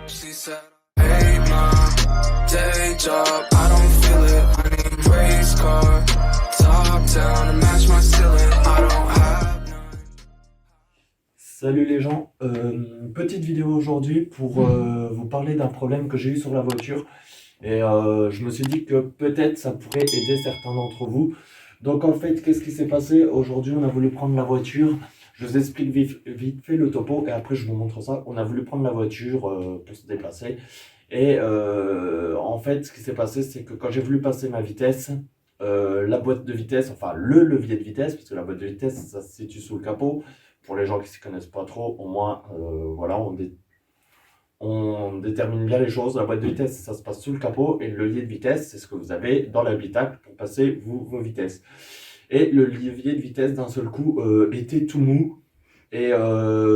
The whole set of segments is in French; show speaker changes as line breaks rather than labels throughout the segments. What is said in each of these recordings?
She said, hey ma, day job, I don't feel it. I need race car, top down to match my ceiling. I don't have none.
Salut les gens, petite vidéo aujourd'hui pour vous parler d'un problème que j'ai eu sur la voiture et je me suis dit que peut-être ça pourrait aider certains d'entre vous. Donc en fait, qu'est-ce qui s'est passé? Aujourd'hui, on a voulu prendre la voiture. Je vous explique vite fait le topo et après je vous montre ça. On a voulu prendre la voiture pour se déplacer et en fait, ce qui s'est passé, c'est que quand j'ai voulu passer ma vitesse, la boîte de vitesse, enfin le levier de vitesse, parce que la boîte de vitesse, ça se situe sous le capot. Pour les gens qui ne s'y connaissent pas trop, au moins, voilà, on détermine bien les choses. La boîte de vitesse, ça se passe sous le capot. Et le levier de vitesse, c'est ce que vous avez dans l'habitacle pour passer vos vitesses. Et le levier de vitesse, d'un seul coup, était tout mou. Et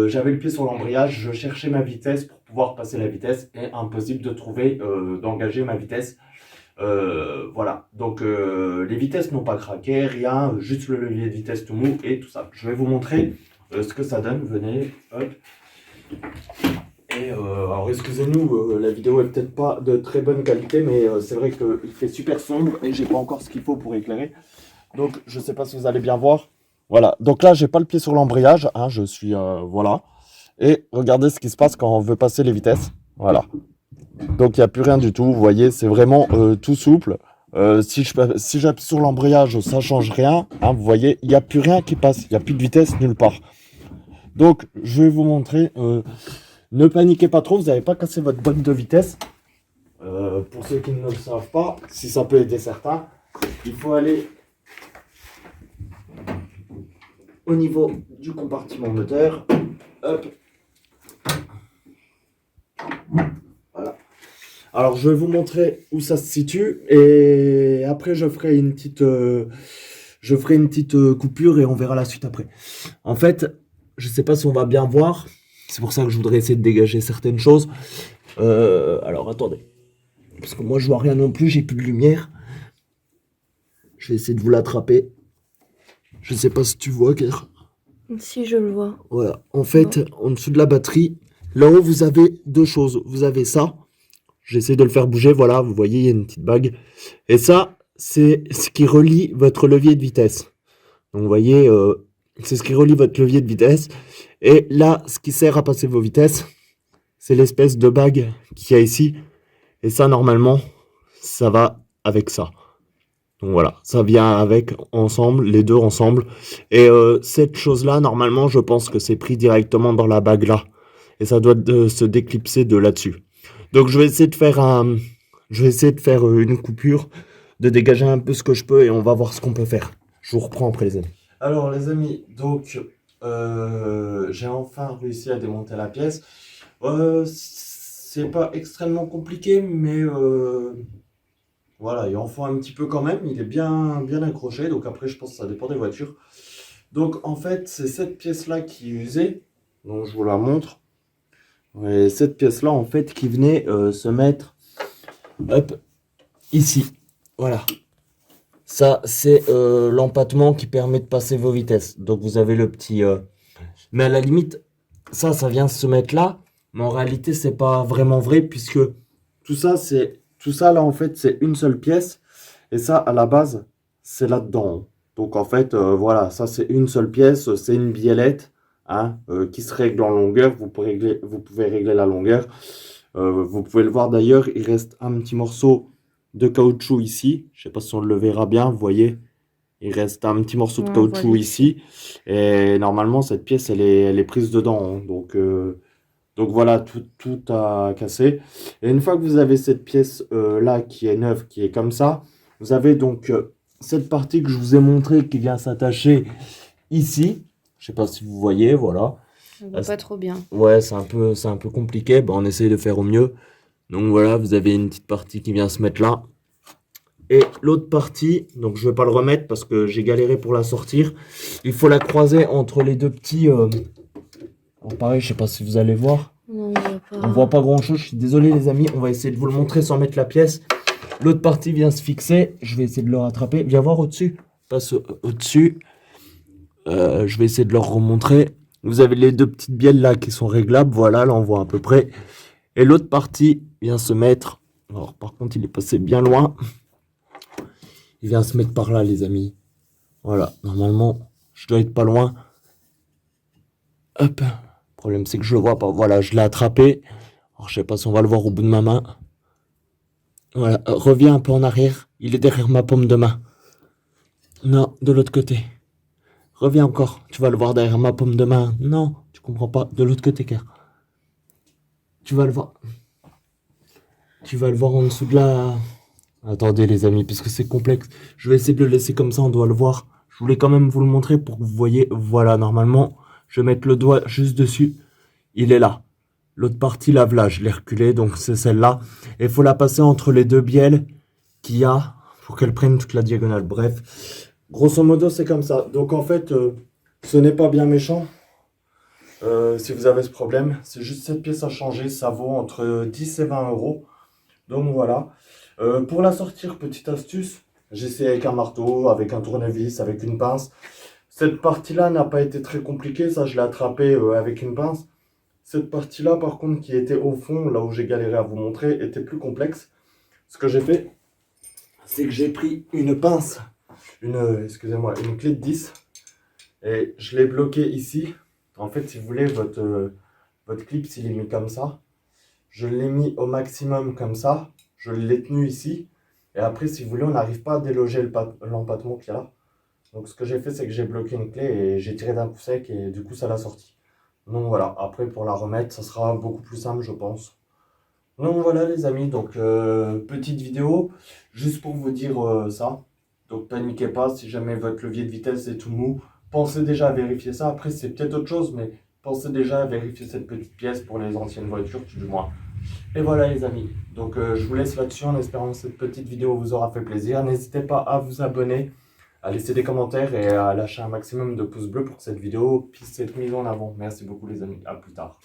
j'avais le pied sur l'embrayage. Je cherchais ma vitesse pour pouvoir passer la vitesse. Et impossible de trouver, d'engager ma vitesse. Voilà, donc les vitesses n'ont pas craqué, rien, juste le levier de vitesse tout mou et tout ça. Je vais vous montrer ce que ça donne, venez, hop. Et alors excusez-nous, la vidéo est peut-être pas de très bonne qualité, mais c'est vrai qu'il fait super sombre et j'ai pas encore ce qu'il faut pour éclairer. Donc je sais pas si vous allez bien voir. Voilà, donc là j'ai pas le pied sur l'embrayage, hein, je suis, voilà. Et regardez ce qui se passe quand on veut passer les vitesses, voilà. Donc il n'y a plus rien du tout, vous voyez, c'est vraiment tout souple. Si j'appuie sur l'embrayage, ça ne change rien. Hein, vous voyez, il n'y a plus rien qui passe, il n'y a plus de vitesse nulle part. Donc je vais vous montrer, ne paniquez pas trop, vous n'avez pas cassé votre boîte de vitesse. Pour ceux qui ne le savent pas, si ça peut aider certains, il faut aller au niveau du compartiment moteur. Hop. Voilà. Alors je vais vous montrer où ça se situe et après je ferai une petite coupure et on verra la suite après. En fait, je sais pas si on va bien voir, c'est pour ça que je voudrais essayer de dégager certaines choses. Alors attendez, parce que moi je vois rien non plus, j'ai plus de lumière. Je vais essayer de vous l'attraper. Je sais pas si tu vois, Claire.
Si, je le vois.
Voilà, en fait, en dessous de la batterie, là-haut vous avez deux choses. Vous avez ça. J'essaie de le faire bouger, voilà, vous voyez, il y a une petite bague. Et ça, c'est ce qui relie votre levier de vitesse. Donc, vous voyez, c'est ce qui relie votre levier de vitesse. Et là, ce qui sert à passer vos vitesses, c'est l'espèce de bague qu'il y a ici. Et ça, normalement, ça va avec ça. Donc voilà, ça vient avec, ensemble, les deux ensemble. Et cette chose-là, normalement, je pense que c'est pris directement dans la bague là. Et ça doit se déclipser de là-dessus. Donc je vais essayer de faire une coupure, de dégager un peu ce que je peux et on va voir ce qu'on peut faire. Je vous reprends après les amis. Alors les amis, donc j'ai enfin réussi à démonter la pièce. C'est pas extrêmement compliqué, mais voilà, il en faut un petit peu quand même. Il est bien accroché, donc après je pense que ça dépend des voitures. Donc en fait c'est cette pièce-là qui est usée, donc je vous la montre. Et cette pièce-là, en fait, qui venait se mettre hop, ici. Voilà. Ça, c'est l'empattement qui permet de passer vos vitesses. Donc, vous avez le petit... Mais à la limite, ça vient se mettre là. Mais en réalité, c'est pas vraiment vrai puisque tout ça, là, en fait, c'est une seule pièce. Et ça, à la base, c'est là-dedans. Donc, en fait, voilà, ça, c'est une seule pièce. C'est une biellette. Hein, qui se règle en longueur, vous pouvez régler la longueur. Vous pouvez le voir d'ailleurs, il reste un petit morceau de caoutchouc ici. Je sais pas si on le verra bien, vous voyez. Il reste un petit morceau de caoutchouc ici. Et normalement, cette pièce, elle est prise dedans. Hein, donc voilà, tout a cassé. Et une fois que vous avez cette pièce là qui est neuve, qui est comme ça, vous avez donc cette partie que je vous ai montrée qui vient s'attacher ici. Je sais pas si vous voyez, voilà.
On voit pas trop bien.
Ouais, c'est un peu compliqué. On essaye de faire au mieux. Donc voilà, vous avez une petite partie qui vient se mettre là. Et l'autre partie, donc je vais pas le remettre parce que j'ai galéré pour la sortir. Il faut la croiser entre les deux petits. Alors pareil, je sais pas si vous allez voir.
Non, on voit pas.
On voit pas grand chose. Je suis désolé les amis. On va essayer de vous le montrer sans mettre la pièce. L'autre partie vient se fixer. Je vais essayer de le rattraper. Viens voir au-dessus. Passe au-dessus. Je vais essayer de leur remontrer. Vous avez les deux petites bielles là qui sont réglables. Voilà, là on voit à peu près. Et l'autre partie vient se mettre... Alors par contre il est passé bien loin. Il vient se mettre par là les amis. Voilà, normalement je dois être pas loin. Hop. Le problème c'est que je le vois pas. Voilà, je l'ai attrapé. Alors je sais pas si on va le voir au bout de ma main. Voilà, reviens un peu en arrière. Il est derrière ma paume de main. Non, de l'autre côté. Reviens encore. Tu vas le voir derrière ma paume de main. Non, tu comprends pas. De l'autre côté, car. Tu vas le voir. Tu vas le voir en dessous de la... Attendez les amis, puisque c'est complexe. Je vais essayer de le laisser comme ça, on doit le voir. Je voulais quand même vous le montrer pour que vous voyez. Voilà, normalement, je vais mettre le doigt juste dessus. Il est là. L'autre partie, là, je l'ai reculé, donc c'est celle-là. Et il faut la passer entre les deux bielles qu'il y a pour qu'elle prenne toute la diagonale. Bref, grosso modo, c'est comme ça. Donc en fait, ce n'est pas bien méchant. Si vous avez ce problème, c'est juste cette pièce à changer. Ça vaut entre 10 et 20 euros. Donc voilà. Pour la sortir, petite astuce, j'ai essayé avec un marteau, avec un tournevis, avec une pince. Cette partie-là n'a pas été très compliquée. Ça, je l'ai attrapé avec une pince. Cette partie-là, par contre, qui était au fond, là où j'ai galéré à vous montrer, était plus complexe. Ce que j'ai fait, c'est que j'ai pris une pince, une clé de 10, et je l'ai bloqué ici. En fait, si vous voulez, votre clip, s'il est mis comme ça, je l'ai mis au maximum comme ça, je l'ai tenu ici, et après, si vous voulez, on n'arrive pas à déloger l'empattement qu'il y a là. Donc, ce que j'ai fait, c'est que j'ai bloqué une clé et j'ai tiré d'un coup sec, et du coup, ça l'a sorti. Donc voilà, après pour la remettre, ça sera beaucoup plus simple, je pense. Donc voilà les amis, donc petite vidéo, juste pour vous dire ça. Donc paniquez pas, si jamais votre levier de vitesse est tout mou, pensez déjà à vérifier ça. Après c'est peut-être autre chose, mais pensez déjà à vérifier cette petite pièce pour les anciennes voitures, du moins. Et voilà les amis, donc je vous laisse là-dessus en espérant que cette petite vidéo vous aura fait plaisir. N'hésitez pas à vous abonner, à laisser des commentaires et à lâcher un maximum de pouces bleus pour que cette vidéo puisse être mise en avant. Merci beaucoup les amis, à plus tard.